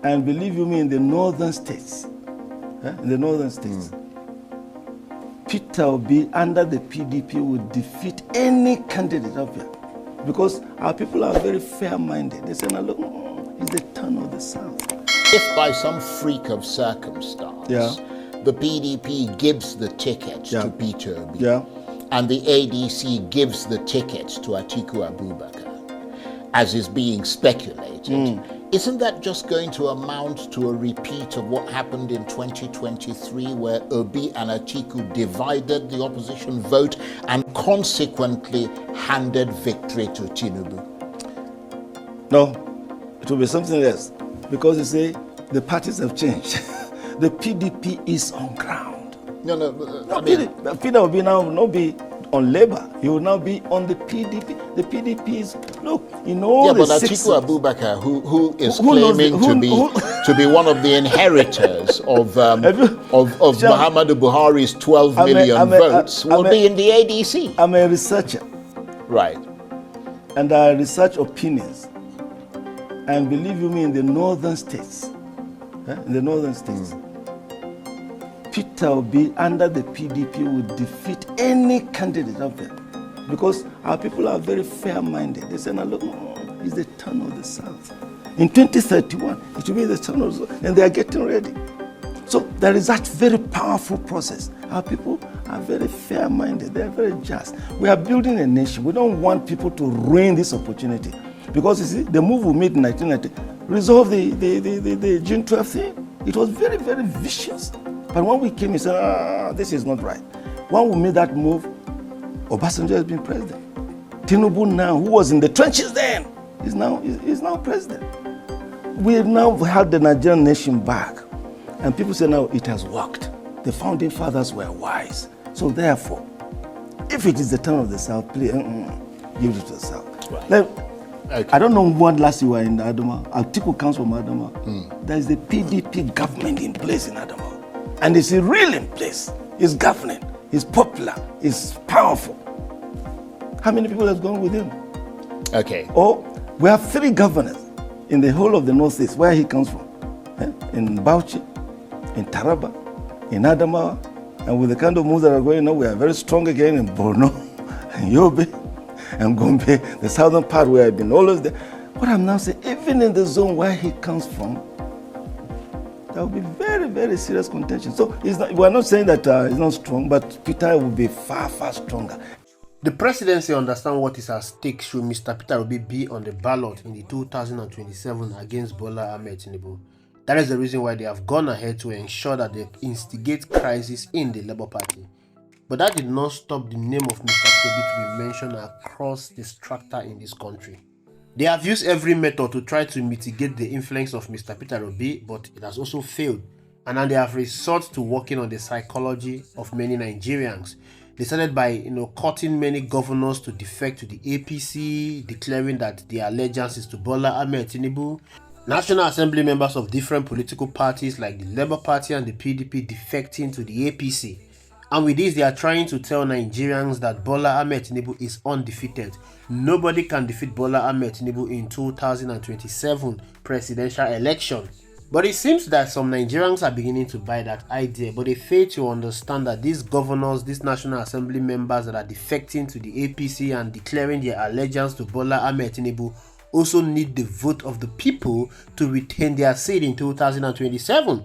And believe you me, in the northern states, Peter Obi under the PDP would defeat any candidate up here. Because our people are very fair-minded. They say, now look, it's the turn of the South. If by some freak of circumstance, the PDP gives the ticket to Peter Obi, and the ADC gives the ticket to Atiku Abubakar, as is being speculated, isn't that just going to amount to a repeat of what happened in 2023, where Obi and Atiku divided the opposition vote and consequently handed victory to Tinubu? No, it will be something else. Because you see, the parties have changed. The PDP is on ground. Peter Obi now will not be on Labour. He will now be on the PDP. The PDP is, look, in all the six... Atiku Abubakar, who is claiming to be one of the inheritors of Muhammadu Buhari's 12 million votes, will be in the ADC. I'm a researcher. Right. And I research opinions. And believe you me, in the northern states, Peter Obi under the PDP would defeat any candidate up there. Because our people are very fair-minded. They say, now look, it's the turn of the South. In 2031, it will be the turn of the South. And they are getting ready. So there is that very powerful process. Our people are very fair-minded. They are very just. We are building a nation. We don't want people to ruin this opportunity. Because you see, the move we made in 1990 resolved the June 12th thing. It was very, very vicious. But when we came, we said, this is not right. When we made that move, Obasanjo has been president. Tinubu now, who was in the trenches then, is now president. We now had the Nigerian nation back. And people say now it has worked. The founding fathers were wise. So therefore, if it is the turn of the South, please give it to the South. Right. I don't know what last year were in Adama. Atiku comes from Adama. There is the PDP government in place in Adama. And it's real in place. It's governing. It's popular. It's powerful. How many people have gone with him? Okay. Or we have 3 governors in the whole of the Northeast, where he comes from. In Bauchi, in Taraba, in Adamawa. And with the kind of moves that are going on, we are very strong again in Borno, and Yobe, and Gombe, the southern part where I've been always there. What I'm now saying, even in the zone where he comes from, there will be very, very serious contention. So we're not saying that he's not strong, but Peter will be far, far stronger. The presidency understands what is at stake should Mr. Peter Obi be on the ballot in the 2027 against Bola Ahmed Tinubu. That is the reason why they have gone ahead to ensure that they instigate crisis in the Labour Party. But that did not stop the name of Mr. Peter Obi to be mentioned across the strata in this country. They have used every method to try to mitigate the influence of Mr. Peter Obi, but it has also failed. And now they have resorted to working on the psychology of many Nigerians. They started by cutting many governors to defect to the APC, declaring that their allegiance is to Bola Ahmed Tinubu. National Assembly members of different political parties like the Labour Party and the PDP defecting to the APC. And with this, they are trying to tell Nigerians that Bola Ahmed Tinubu is undefeated. Nobody can defeat Bola Ahmed Tinubu in 2027 presidential election. But it seems that some Nigerians are beginning to buy that idea, but they fail to understand that these governors, these National Assembly members that are defecting to the APC and declaring their allegiance to Bola Ahmed Tinubu also need the vote of the people to retain their seat in 2027.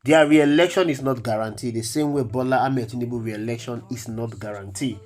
Their re-election is not guaranteed, the same way Bola Ahmed Tinubu re-election is not guaranteed.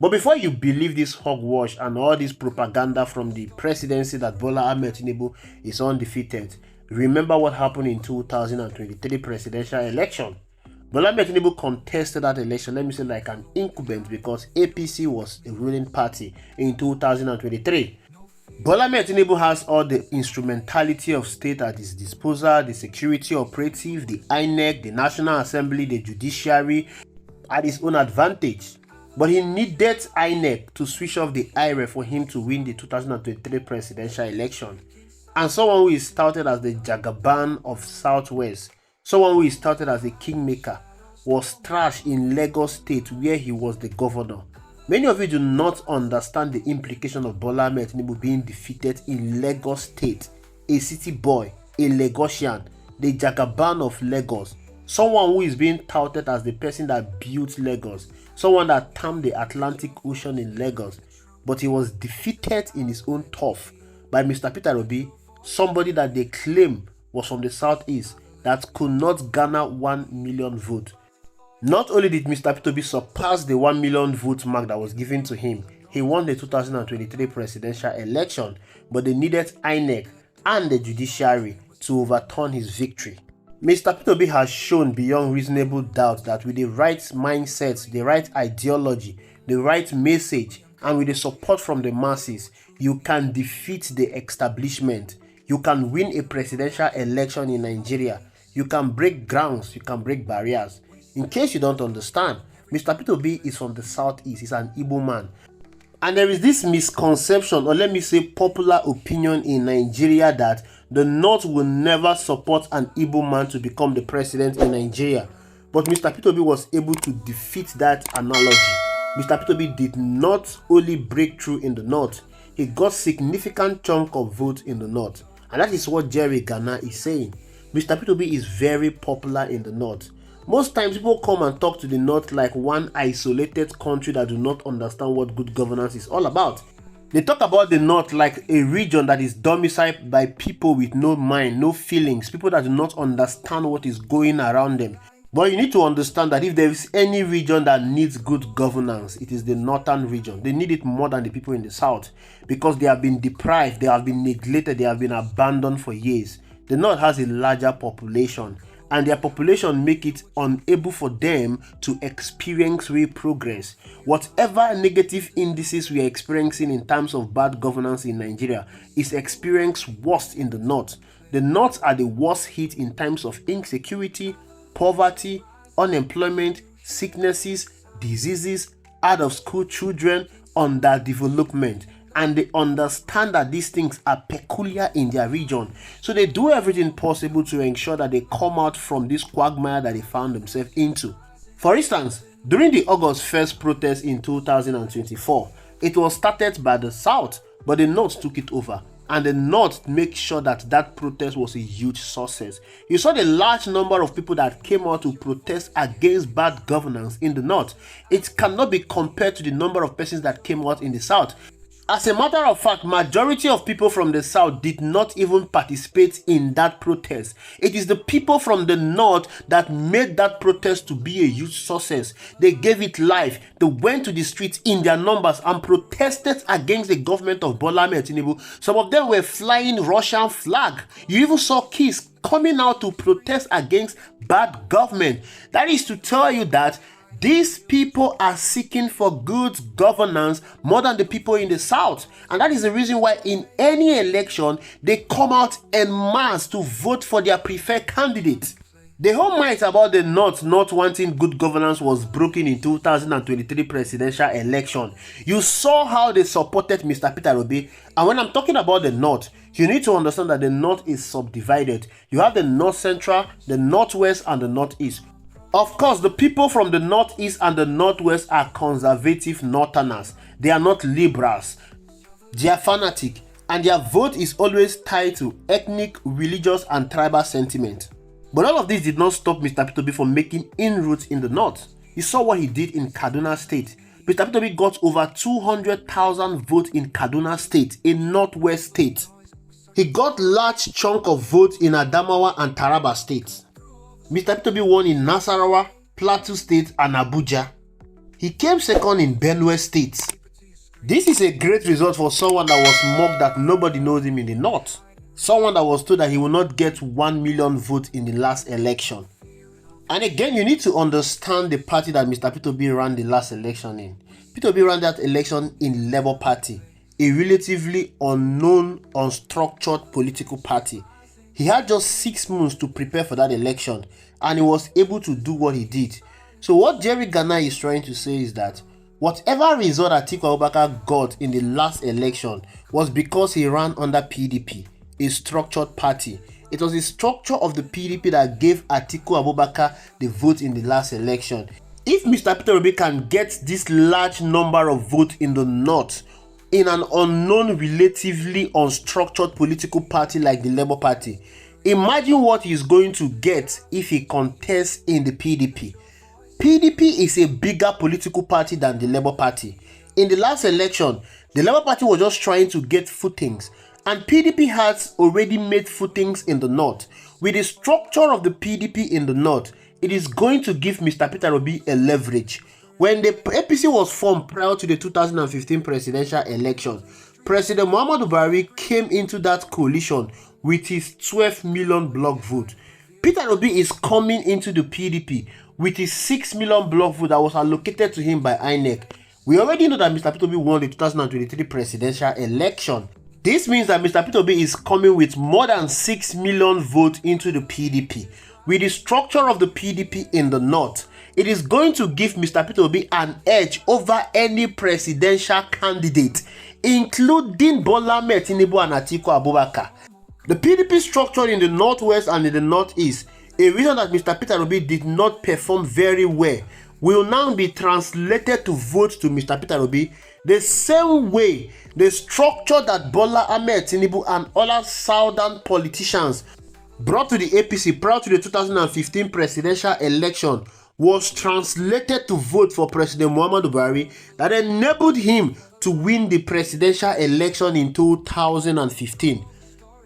But before you believe this hogwash and all this propaganda from the presidency that Bola Ahmed Tinubu is undefeated, remember what happened in 2023 presidential election. Bola Ahmed Tinubu contested that election, let me say like an incumbent, because APC was a ruling party in 2023. Bola Ahmed Tinubu has all the instrumentality of state at his disposal, the security operative, the INEC, the National Assembly, the judiciary, at his own advantage. But he needed INEC to switch off the IRE for him to win the 2023 presidential election. And someone who is touted as the Jagaban of Southwest, someone who is touted as the kingmaker, was trashed in Lagos State where he was the governor. Many of you do not understand the implication of Bola Ahmed Tinubu being defeated in Lagos State, a city boy, a Lagosian, the Jagaban of Lagos, someone who is being touted as the person that built Lagos, someone that tamed the Atlantic Ocean in Lagos, but he was defeated in his own turf by Mr. Peter Obi, somebody that they claim was from the southeast that could not garner 1 million votes. Not only did Mr. Peter Obi surpass the 1 million vote mark that was given to him, he won the 2023 presidential election, but they needed INEC and the judiciary to overturn his victory. Mr. Peter Obi has shown beyond reasonable doubt that with the right mindset, the right ideology, the right message, and with the support from the masses, you can defeat the establishment. You can win a presidential election in Nigeria. You can break grounds, you can break barriers. In case you don't understand, Mr. Peter Obi is from the southeast, he's an Igbo man. And there is this misconception, or let me say popular opinion in Nigeria, that the North will never support an Igbo man to become the president in Nigeria. But Mr. Peter Obi was able to defeat that analogy. Mr. Peter Obi did not only break through in the North, he got significant chunk of votes in the North. And that is what Jerry Gana is saying. Mr. Peter Obi is very popular in the North. Most times people come and talk to the North like one isolated country that do not understand what good governance is all about. They talk about the North like a region that is domiciled by people with no mind, no feelings, people that do not understand what is going around them. But you need to understand that if there is any region that needs good governance, it is the northern region. They need it more than the people in the south because they have been deprived, they have been neglected, they have been abandoned for years. The North has a larger population, and their population make it unable for them to experience real progress. Whatever negative indices we are experiencing in terms of bad governance in Nigeria is experienced worst in the North. The North are the worst hit in terms of insecurity, poverty, unemployment, sicknesses, diseases, out of school children, underdevelopment. And they understand that these things are peculiar in their region. So they do everything possible to ensure that they come out from this quagmire that they found themselves into. For instance, during the August 1st protest in 2024, it was started by the South, but the North took it over. And the North make sure that that protest was a huge success. You saw the large number of people that came out to protest against bad governance in the North. It cannot be compared to the number of persons that came out in the South. As a matter of fact, majority of people from the South did not even participate in that protest. It is the people from the North that made that protest to be a huge success. They gave it life. They went to the streets in their numbers and protested against the government of Bola Ahmed Tinubu. Some of them were flying Russian flag. You even saw kids coming out to protest against bad government. That is to tell you that these people are seeking for good governance more than the people in the South. And that is the reason why in any election, they come out en masse to vote for their preferred candidate. The whole myth about the North not wanting good governance was broken in 2023 presidential election. You saw how they supported Mr. Peter Obi. And when I'm talking about the North, you need to understand that the North is subdivided. You have the North Central, the Northwest, and the Northeast. Of course, the people from the Northeast and the Northwest are conservative Northerners. They are not liberals. They are fanatic, and their vote is always tied to ethnic, religious, and tribal sentiment. But all of this did not stop Mr. Peter Obi from making inroads in the North. You saw what he did in Kaduna State. Mr. Peter Obi got over 200,000 votes in Kaduna State, a Northwest state. He got large chunk of votes in Adamawa and Taraba states. Mr. Peter Obi won in Nasarawa, Plateau State, and Abuja. He came second in Benue State. This is a great result for someone that was mocked that nobody knows him in the North. Someone that was told that he will not get 1 million votes in the last election. And again, you need to understand the party that Mr. Peter Obi ran the last election in. Peter Obi ran that election in Labour Party, a relatively unknown, unstructured political party. He had just 6 months to prepare for that election, and he was able to do what he did. So what Jerry Gana is trying to say is that whatever result Atiku Abubakar got in the last election was because he ran under PDP, a structured party. It was the structure of the PDP that gave Atiku Abubakar the vote in the last election. If Mr. Peter Obi can get this large number of votes in the North, in an unknown, relatively unstructured political party like the Labour Party, Imagine what he's going to get if he contests in the PDP. PDP is a bigger political party than the Labour Party. In the last election, the Labour Party was just trying to get footings, and PDP has already made footings in the north. With the structure of the PDP in the north, it is going to give Mr. Peter Obi a leverage. When the APC was formed prior to the 2015 presidential election, President Muhammadu Buhari came into that coalition with his 12 million block vote. Peter Obi is coming into the PDP with his 6 million block vote that was allocated to him by INEC. We already know that Mr. Peter Obi won the 2023 presidential election. This means that Mr. Peter Obi is coming with more than 6 million votes into the PDP. With the structure of the PDP in the north, it is going to give Mr. Peter Obi an edge over any presidential candidate, including Bola Ahmed Tinubu and Atiku Abubakar. The PDP structure in the northwest and in the northeast, a reason that Mr. Peter Obi did not perform very well, will now be translated to votes to Mr. Peter Obi the same way the structure that Bola Ahmed Tinubu and other southern politicians brought to the APC prior to the 2015 presidential election was translated to vote for President Muhammadu Buhari, that enabled him to win the presidential election in 2015.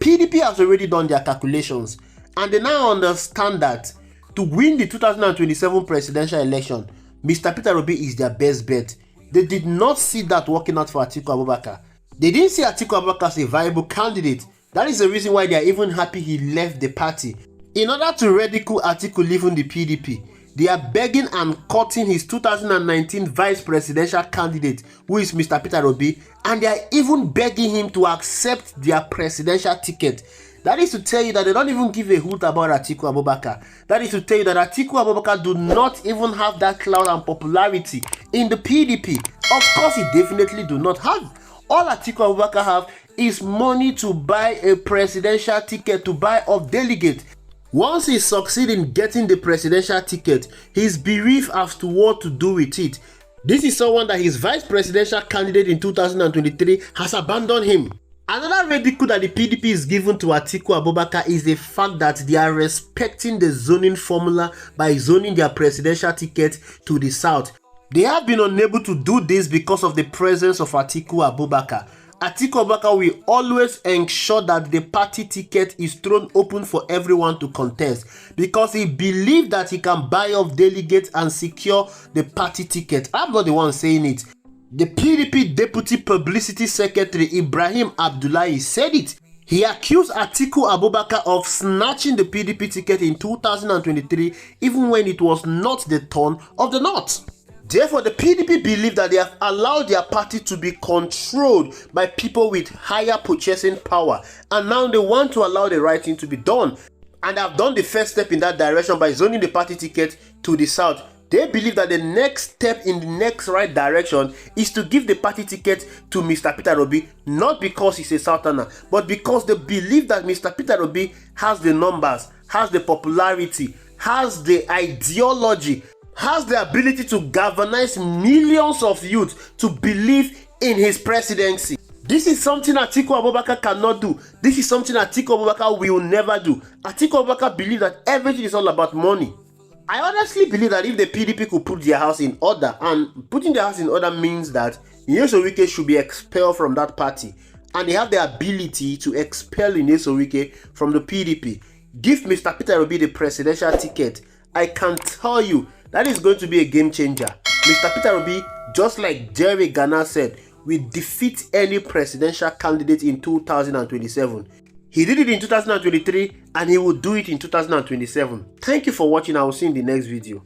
PDP has already done their calculations, and they now understand that to win the 2027 presidential election, Mr. Peter Obi is their best bet. They did not see that working out for Atiku Abubakar. They didn't see Atiku Abubakar as a viable candidate. That is the reason why they are even happy he left the party. In order to ridicule Atiku leaving the PDP, they are begging and cutting his 2019 vice presidential candidate, who is Mr. Peter Obi, and they are even begging him to accept their presidential ticket. That is to tell you that they don't even give a hoot about Atiku Abubakar. That is to tell you that Atiku Abubakar do not even have that clout and popularity in the PDP. Of course, he definitely do not have. All Atiku Abubakar have is money to buy a presidential ticket, to buy off delegate. Once he succeeds in getting the presidential ticket, his belief as to what to do with it. This is someone that his vice presidential candidate in 2023 has abandoned him. Another ridicule that the PDP is given to Atiku Abubakar is the fact that they are respecting the zoning formula by zoning their presidential ticket to the south. They have been unable to do this because of the presence of Atiku Abubakar. Atiku Abubakar will always ensure that the party ticket is thrown open for everyone to contest, because he believes that he can buy off delegates and secure the party ticket. I'm not the one saying it. The PDP Deputy Publicity Secretary Ibrahim Abdullahi said it. He accused Atiku Abubakar of snatching the PDP ticket in 2023, even when it was not the turn of the North. Therefore, the PDP believe that they have allowed their party to be controlled by people with higher purchasing power, and now they want to allow the right thing to be done. And have done the first step in that direction by zoning the party ticket to the south. They believe that the next step in the next right direction is to give the party ticket to Mr. Peter Obi, not because he's a Southerner, but because they believe that Mr. Peter Obi has the numbers, has the popularity, has the ideology, has the ability to galvanize millions of youth to believe in his presidency. This is something Atiku Abubakar cannot do. This is something Atiku Abubakar will never do. Atiku Abubakar believes that everything is all about money. I honestly believe that if the PDP could put their house in order, and putting their house in order means that Nyesom Wike should be expelled from that party, and they have the ability to expel Nyesom Wike from the PDP, give Mr. Peter Obi the presidential ticket, I can tell you that is going to be a game changer. Mr. Peter Obi, just like Jerry Gana said, will defeat any presidential candidate in 2027. He did it in 2023 and he will do it in 2027. Thank you for watching. I will see you in the next video.